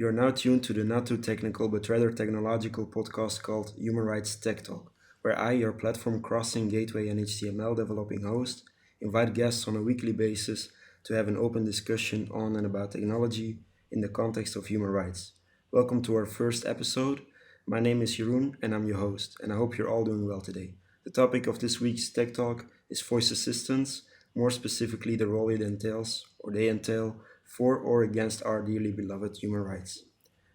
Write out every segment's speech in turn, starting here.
You are now tuned to the not too technical but rather technological podcast called Human Rights Tech Talk, where I, your platform crossing gateway and HTML developing host, invite guests on a weekly basis to have an open discussion on and about technology in the context of human rights. Welcome to our first episode. My name is Jeroen and I'm your host, and I hope you're all doing well today. The topic of this week's Tech Talk is voice assistants, more specifically the role it entails, or they entail, for or against our dearly beloved human rights.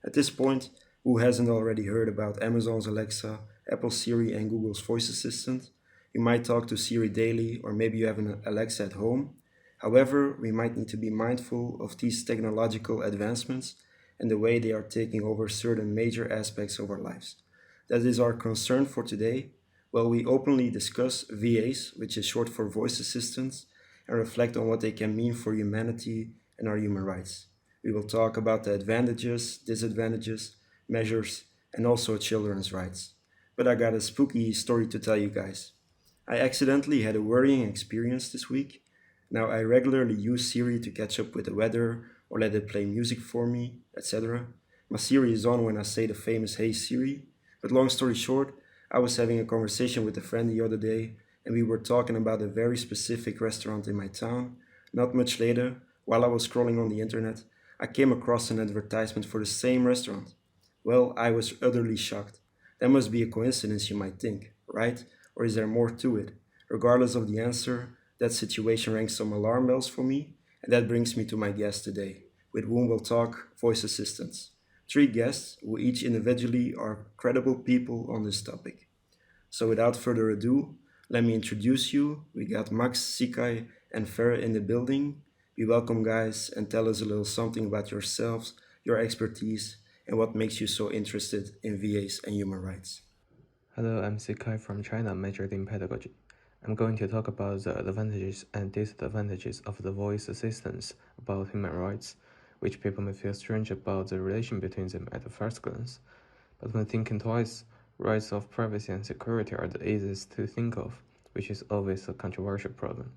At this point, who hasn't already heard about Amazon's Alexa, Apple's Siri, and Google's voice assistant? You might talk to Siri daily, or maybe you have an Alexa at home. However, we might need to be mindful of these technological advancements and the way they are taking over certain major aspects of our lives. That is our concern for today. Well, we openly discuss VAs, which is short for voice assistants, and reflect on what they can mean for humanity and our human rights. We will talk about the advantages, disadvantages, measures, and also children's rights. But I got a spooky story to tell you guys. I accidentally had a worrying experience this week. Now, I regularly use Siri to catch up with the weather or let it play music for me, etc. My Siri is on when I say the famous "Hey Siri," but long story short, I was having a conversation with a friend the other day and we were talking about a very specific restaurant in my town. Not much later, while I was scrolling on the internet, I came across an advertisement for the same restaurant. Well, I was utterly shocked. That must be a coincidence, you might think, right? Or is there more to it? Regardless of the answer, that situation rang some alarm bells for me, and that brings me to my guest today, with whom we'll talk voice assistants. Three guests who each individually are credible people on this topic. So without further ado, let me introduce you. We got Max, Sikai, and Ferre in the building. Be welcome, guys, and tell us a little something about yourselves, your expertise, and what makes you so interested in VAs and human rights. Hello, I'm Sikai from China, majored in pedagogy. I'm going to talk about the advantages and disadvantages of the voice assistants about human rights, which people may feel strange about the relation between them at the first glance. But when thinking twice, rights of privacy and security are the easiest to think of, which is always a controversial problem.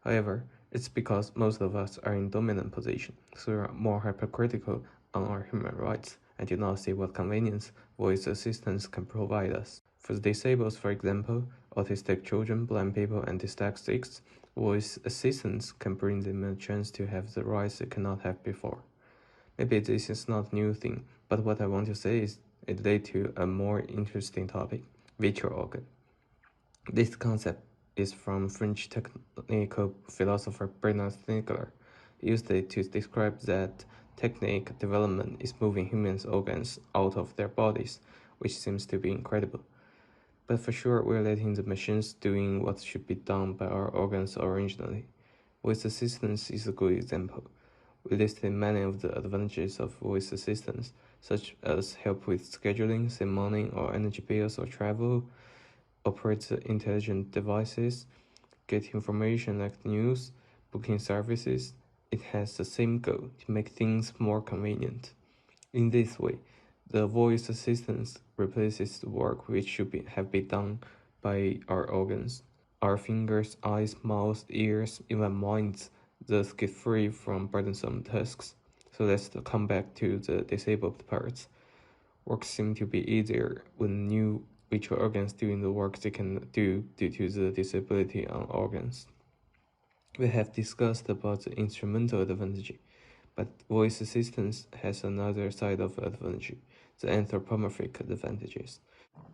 However, it's because most of us are in dominant position, so we are more hypercritical on our human rights and do not see what convenience voice assistants can provide us. For the disabled, for example, autistic children, blind people, and dyslexics, voice assistants can bring them a chance to have the rights they cannot have before. Maybe this is not a new thing, but what I want to say is it led to a more interesting topic, virtual organ. This concept is from French technical philosopher Bernard Stiegler. He used it to describe that technique development is moving humans' organs out of their bodies, which seems to be incredible. But for sure, we're letting the machines doing what should be done by our organs originally. Voice assistance is a good example. We listed many of the advantages of voice assistance, such as help with scheduling, save money or energy bills or travel, operate intelligent devices, get information like news, booking services. It has the same goal, to make things more convenient. In this way, the voice assistance replaces the work which should have been done by our organs. Our fingers, eyes, mouth, ears, even minds thus get free from burdensome tasks. So let's come back to the disabled parts. Work seems to be easier when new virtual organs doing the work they can do due to the disability on organs. We have discussed about the instrumental advantage, but voice assistance has another side of advantage, the anthropomorphic advantages.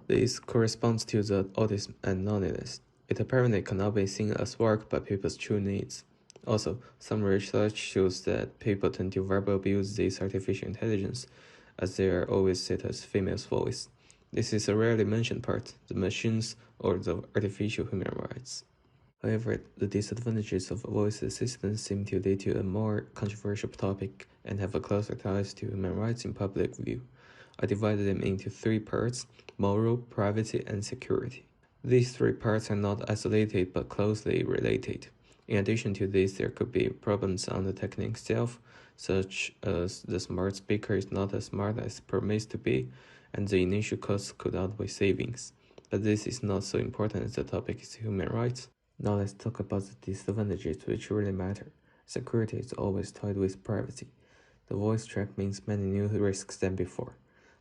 This corresponds to the autism and loneliness. It apparently cannot be seen as work by people's true needs. Also, some research shows that people tend to verbally abuse this artificial intelligence, as they are always set as female's voice. This is a rarely mentioned part, the machines or the artificial human rights. However, the disadvantages of voice assistants seem to lead to a more controversial topic and have a closer ties to human rights in public view. I divided them into three parts: moral, privacy, and security. These three parts are not isolated but closely related. In addition to this, there could be problems on the technique itself, such as the smart speaker is not as smart as promised to be, and the initial costs could outweigh savings. But this is not so important as the topic is human rights. Now let's talk about the disadvantages which really matter. Security is always tied with privacy. The voice track means many new risks than before.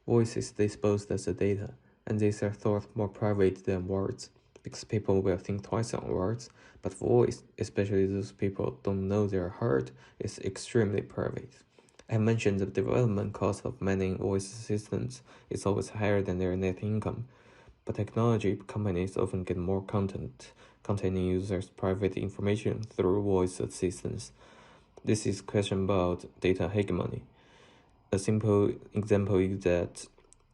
Voice is disposed as a data, and these are thought more private than words, because people will think twice on words, but voice, especially those people don't know they're heard, is extremely private. I mentioned the development cost of many voice assistants is always higher than their net income, but technology companies often get more content containing users' private information through voice assistants. This is a question about data hegemony. A simple example is that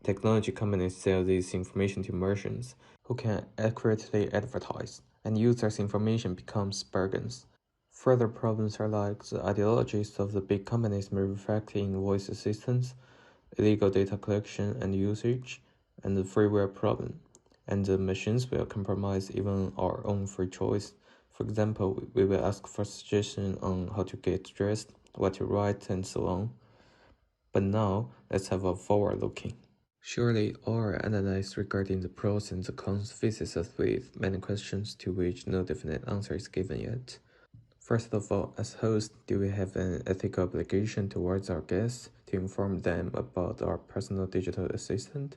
technology companies sell this information to merchants who can accurately advertise, and users' information becomes bargains. Further problems are like the ideologies of the big companies may reflect in voice assistants, illegal data collection and usage, and the freeware problem. And the machines will compromise even our own free choice. For example, we will ask for suggestions on how to get dressed, what to write, and so on. But now, let's have a forward-looking. Surely, our analysis regarding the pros and the cons faces us with many questions to which no definite answer is given yet. First of all, as hosts, do we have an ethical obligation towards our guests to inform them about our personal digital assistant?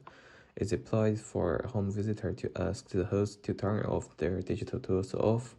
Is it polite for a home visitor to ask the host to turn off their digital tools off?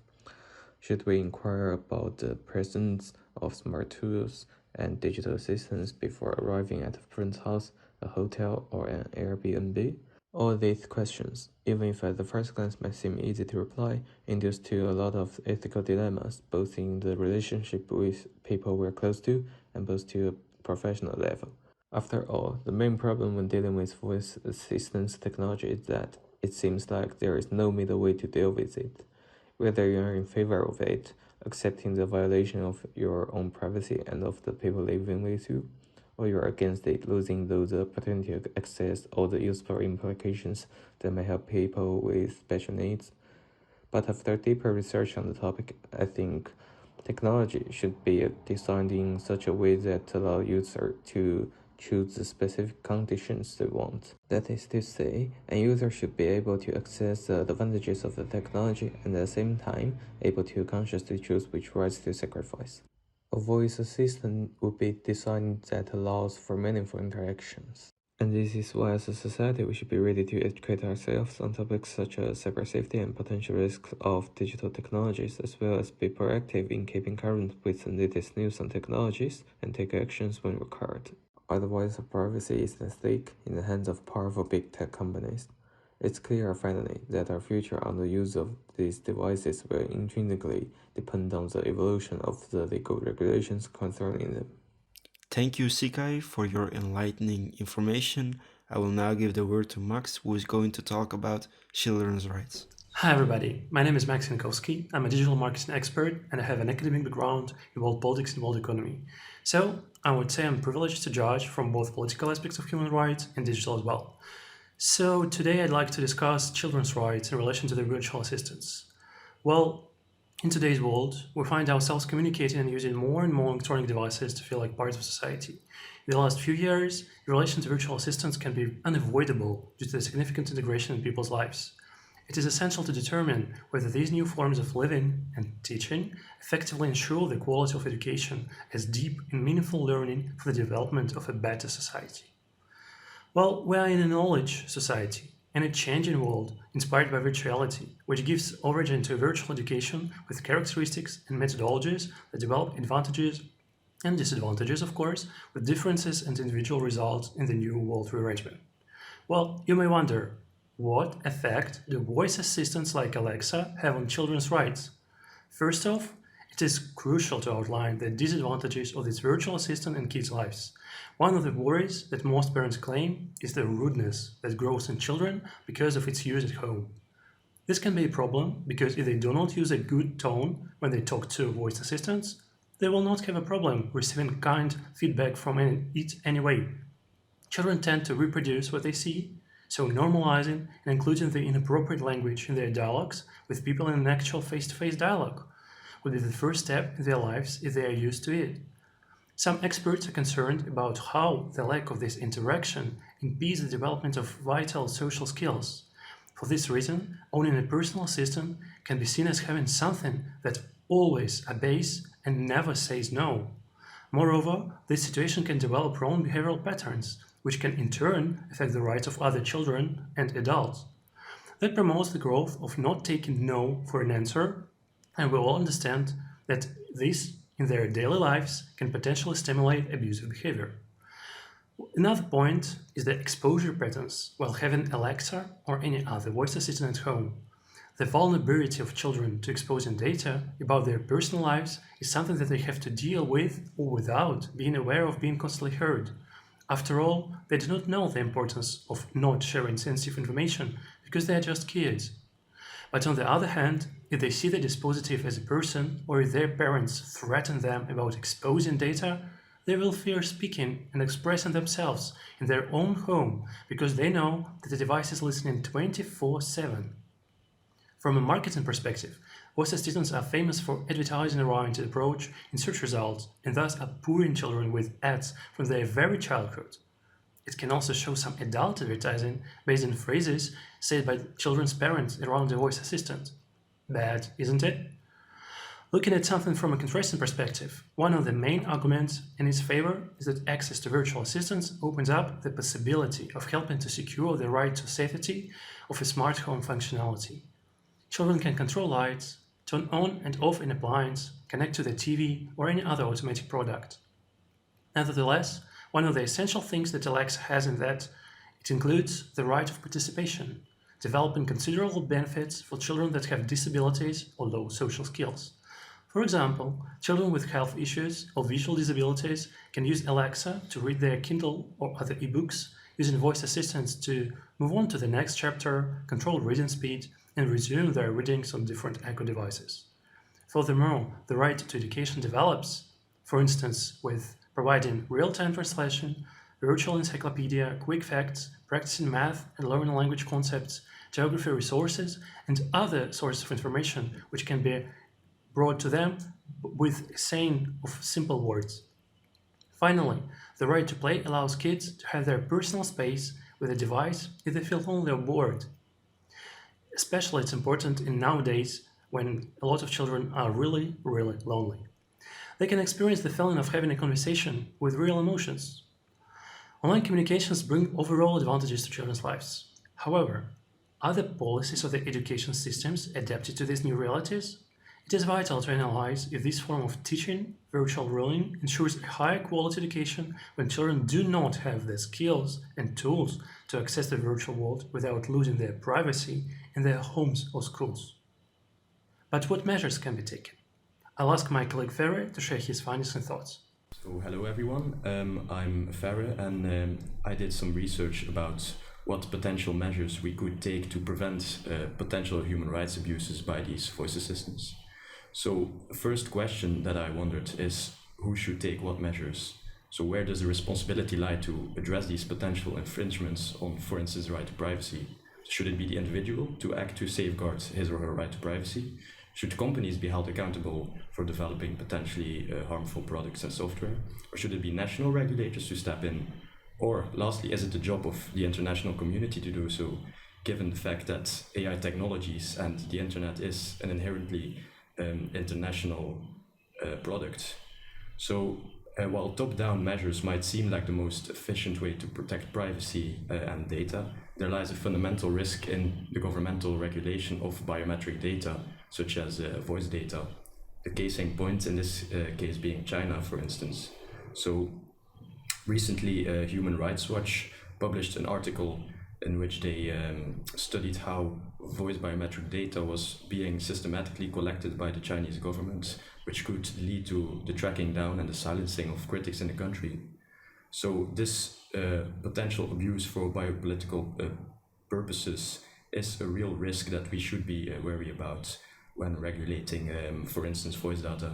Should we inquire about the presence of smart tools and digital assistants before arriving at a friend's house, a hotel, or an Airbnb? All these questions, even if at the first glance might seem easy to reply, induce to a lot of ethical dilemmas, both in the relationship with people we're close to and both to a professional level. After all, the main problem when dealing with voice assistance technology is that it seems like there is no middle way to deal with it. Whether you are in favor of it, accepting the violation of your own privacy and of the people living with you, or you are against it, losing the opportunity to access all the useful implications that may help people with special needs. But after deeper research on the topic, I think technology should be designed in such a way that allows users to choose the specific conditions they want. That is to say, a user should be able to access the advantages of the technology and at the same time able to consciously choose which rights to sacrifice. A voice assistant would be designed that allows for meaningful interactions. And this is why as a society we should be ready to educate ourselves on topics such as cyber safety and potential risks of digital technologies, as well as be proactive in keeping current with the latest news on technologies and take actions when required. Otherwise, privacy is at stake in the hands of powerful big tech companies. It's clear, finally, that our future on the use of these devices will intrinsically depend on the evolution of the legal regulations concerning them. Thank you, Sikai, for your enlightening information. I will now give the word to Max, who is going to talk about children's rights. Hi everybody, my name is Max Yankovsky. I'm a digital marketing expert and I have an academic background in world politics and world economy. So I would say I'm privileged to judge from both political aspects of human rights and digital as well. So today I'd like to discuss children's rights in relation to the virtual assistants. Well, in today's world, we find ourselves communicating and using more and more electronic devices to feel like parts of society. In the last few years, in relation to virtual assistants can be unavoidable due to the significant integration in people's lives. It is essential to determine whether these new forms of living and teaching effectively ensure the quality of education as deep and meaningful learning for the development of a better society. Well, we are in a knowledge society and a changing world inspired by virtuality, which gives origin to a virtual education with characteristics and methodologies that develop advantages and disadvantages, of course, with differences and individual results in the new world rearrangement. Well, you may wonder, what effect do voice assistants like Alexa have on children's rights? First off, it is crucial to outline the disadvantages of this virtual assistant in kids' lives. One of the worries that most parents claim is the rudeness that grows in children because of its use at home. This can be a problem because if they do not use a good tone when they talk to voice assistants, they will not have a problem receiving kind feedback from it anyway. Children tend to reproduce what they see, so normalizing and including the inappropriate language in their dialogues with people in an actual face-to-face dialogue would be the first step in their lives if they are used to it. Some experts are concerned about how the lack of this interaction impedes the development of vital social skills. For this reason, owning a personal assistant can be seen as having something that always obeys and never says no. Moreover, this situation can develop wrong behavioral patterns, which can in turn affect the rights of other children and adults. That promotes the growth of not taking no for an answer, and we all understand that this, in their daily lives, can potentially stimulate abusive behavior. Another point is the exposure patterns while having Alexa or any other voice assistant at home. The vulnerability of children to exposing data about their personal lives is something that they have to deal with or without being aware of being constantly heard. After all, they do not know the importance of not sharing sensitive information because they are just kids. But on the other hand, if they see the dispositive as a person, or if their parents threaten them about exposing data, they will fear speaking and expressing themselves in their own home because they know that the device is listening 24/7. From a marketing perspective, voice assistants are famous for advertising a oriented approach in search results and thus alluring children with ads from their very childhood. It can also show some adult advertising based on phrases said by children's parents around the voice assistant. Bad, isn't it? Looking at something from a contrasting perspective, one of the main arguments in its favor is that access to virtual assistants opens up the possibility of helping to secure the right to safety of a smart home functionality. Children can control lights, turn on and off an appliance, connect to the TV or any other automatic product. Nevertheless, one of the essential things that Alexa has in that it includes the right of participation, developing considerable benefits for children that have disabilities or low social skills. For example, children with health issues or visual disabilities can use Alexa to read their Kindle or other ebooks, using voice assistants to move on to the next chapter, control reading speed, and resume their readings on different Echo devices. Furthermore, the right to education develops, for instance, with providing real-time translation, virtual encyclopedia, quick facts, practicing math and learning language concepts, geography resources, and other sources of information which can be brought to them with saying of simple words. Finally, the right to play allows kids to have their personal space with a device if they feel lonely or bored. Especially it's important in nowadays when a lot of children are really, really lonely. They can experience the feeling of having a conversation with real emotions. Online communications bring overall advantages to children's lives. However, are the policies of the education systems adapted to these new realities? It is vital to analyze if this form of teaching, virtual learning, ensures a high quality education when children do not have the skills and tools to access the virtual world without losing their privacy in their homes or schools. But what measures can be taken? I'll ask my colleague Ferre to share his findings and thoughts. So hello everyone, I'm Ferre and I did some research about what potential measures we could take to prevent potential human rights abuses by these voice assistants. So the first question that I wondered is who should take what measures? So where does the responsibility lie to address these potential infringements on, for instance, the right to privacy? Should it be the individual to act to safeguard his or her right to privacy? Should companies be held accountable for developing potentially harmful products and software? Or should it be national regulators to step in? Or lastly, is it the job of the international community to do so, given the fact that AI technologies and the internet is an inherently international product? So while top-down measures might seem like the most efficient way to protect privacy and data, there lies a fundamental risk in the governmental regulation of biometric data, such as voice data. The case in point in this case being China, for instance. So recently, Human Rights Watch published an article in which they studied how voice biometric data was being systematically collected by the Chinese government, which could lead to the tracking down and the silencing of critics in the country. So this potential abuse for biopolitical purposes is a real risk that we should be wary about when regulating, for instance, voice data.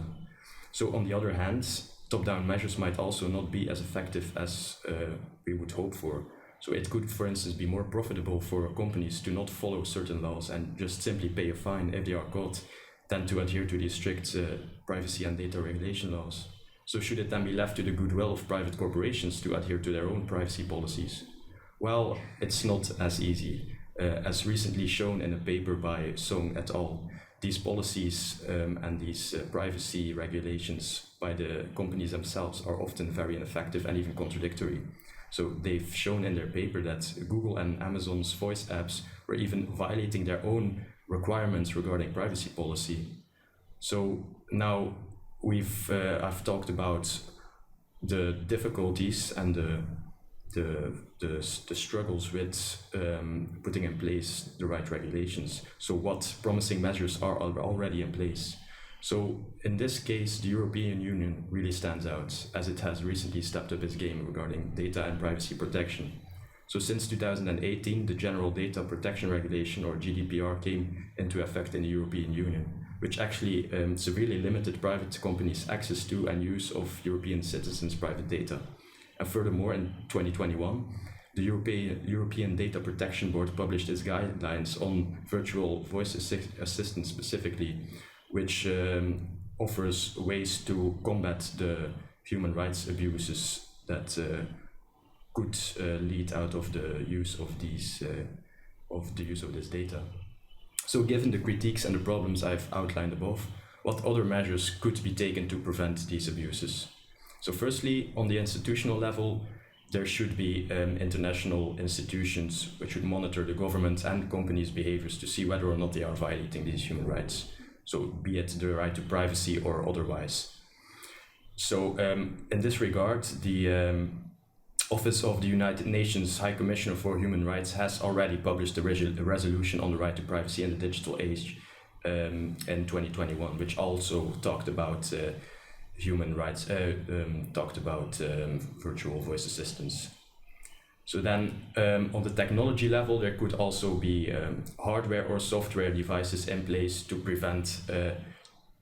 So on the other hand, top-down measures might also not be as effective as we would hope for. So it could, for instance, be more profitable for companies to not follow certain laws and just simply pay a fine if they are caught than to adhere to these strict privacy and data regulation laws. So should it then be left to the goodwill of private corporations to adhere to their own privacy policies? Well, it's not as easy. As recently shown in a paper by Song et al., these policies and these privacy regulations by the companies themselves are often very ineffective and even contradictory. So they've shown in their paper that Google and Amazon's voice apps were even violating their own requirements regarding privacy policy. So now I've talked about the difficulties and the struggles with putting in place the right regulations. So what promising measures are already in place? So in this case, the European Union really stands out, as it has recently stepped up its game regarding data and privacy protection. So since 2018, the General Data Protection Regulation, or GDPR, came into effect in the European Union, which actually severely limited private companies' access to and use of European citizens' private data. And furthermore, in 2021, the European Data Protection Board published its guidelines on virtual voice assistants specifically, which offers ways to combat the human rights abuses that could lead out of the use of this data. So given the critiques and the problems I've outlined above, what other measures could be taken to prevent these abuses? So firstly, on the institutional level, there should be international institutions which should monitor the government and companies' behaviors to see whether or not they are violating these human rights. So be it the right to privacy or otherwise. So in this regard, the Office of the United Nations High Commissioner for Human Rights has already published a resolution on the right to privacy in the digital age in 2021, which also talked about human rights, talked about virtual voice assistants. So then on the technology level, there could also be hardware or software devices in place to prevent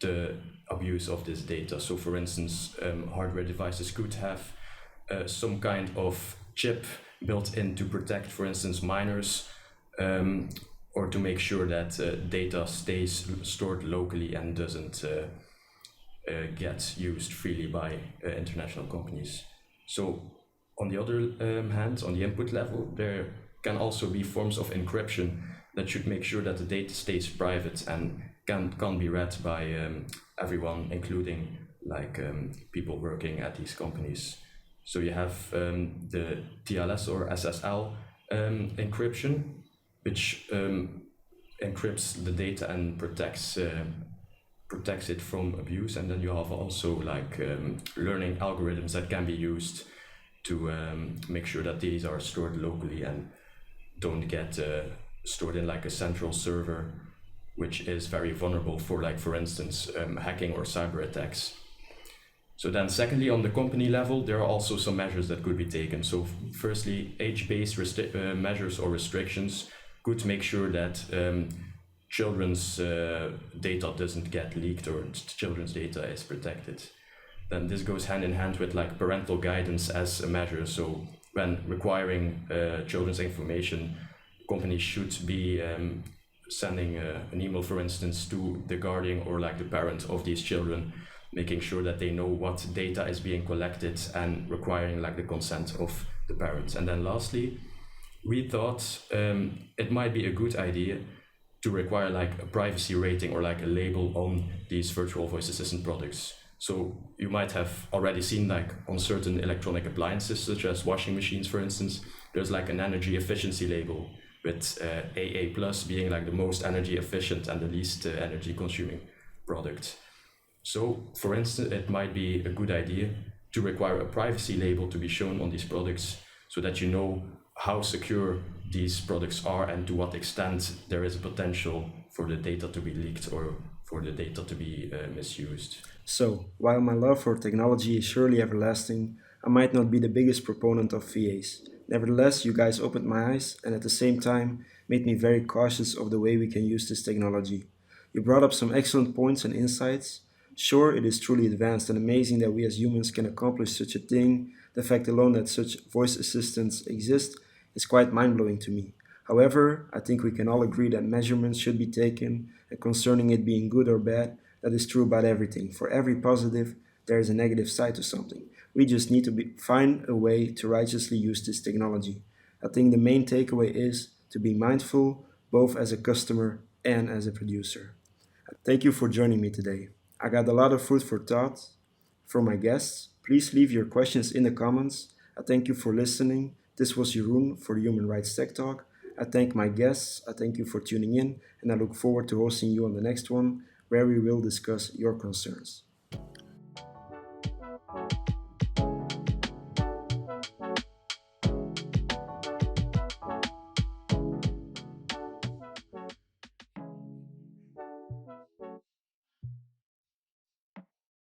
the abuse of this data. So for instance, hardware devices could have some kind of chip built in to protect, for instance, minors, or to make sure that data stays stored locally and doesn't get used freely by international companies. So on the other hand, on the input level, there can also be forms of encryption that should make sure that the data stays private and can't be read by everyone, including people working at these companies. So you have the TLS or SSL encryption, which encrypts the data and protects it from abuse. And then you have also learning algorithms that can be used to make sure that these are stored locally and don't get stored in a central server, which is very vulnerable for instance, hacking or cyber attacks. So then secondly, on the company level, there are also some measures that could be taken. So firstly, age-based measures or restrictions could make sure that children's data doesn't get leaked or children's data is protected. Then this goes hand in hand with parental guidance as a measure. So when requiring children's information, companies should be sending an email, for instance, to the guardian or the parent of these children, making sure that they know what data is being collected and requiring the consent of the parents. And then lastly, we thought it might be a good idea to require a privacy rating or a label on these virtual voice assistant products. So you might have already seen on certain electronic appliances, such as washing machines, for instance, there's an energy efficiency label with AA plus being the most energy efficient and the least energy consuming product. So for instance, it might be a good idea to require a privacy label to be shown on these products so that you know how secure these products are and to what extent there is a potential for the data to be leaked or for the data to be misused. So, while my love for technology is surely everlasting, I might not be the biggest proponent of VAs. Nevertheless, you guys opened my eyes and at the same time made me very cautious of the way we can use this technology. You brought up some excellent points and insights. Sure, it is truly advanced and amazing that we as humans can accomplish such a thing. The fact alone that such voice assistants exist is quite mind-blowing to me. However, I think we can all agree that measurements should be taken, and concerning it being good or bad, that is true about everything. For every positive, there is a negative side to something. We just need to find a way to righteously use this technology. I think the main takeaway is to be mindful, both as a customer and as a producer. Thank you for joining me today. I got a lot of food for thought from my guests. Please leave your questions in the comments. I thank you for listening. This was Jeroen for the Human Rights Tech Talk. I thank my guests. I thank you for tuning in, and I look forward to hosting you on the next one where we will discuss your concerns.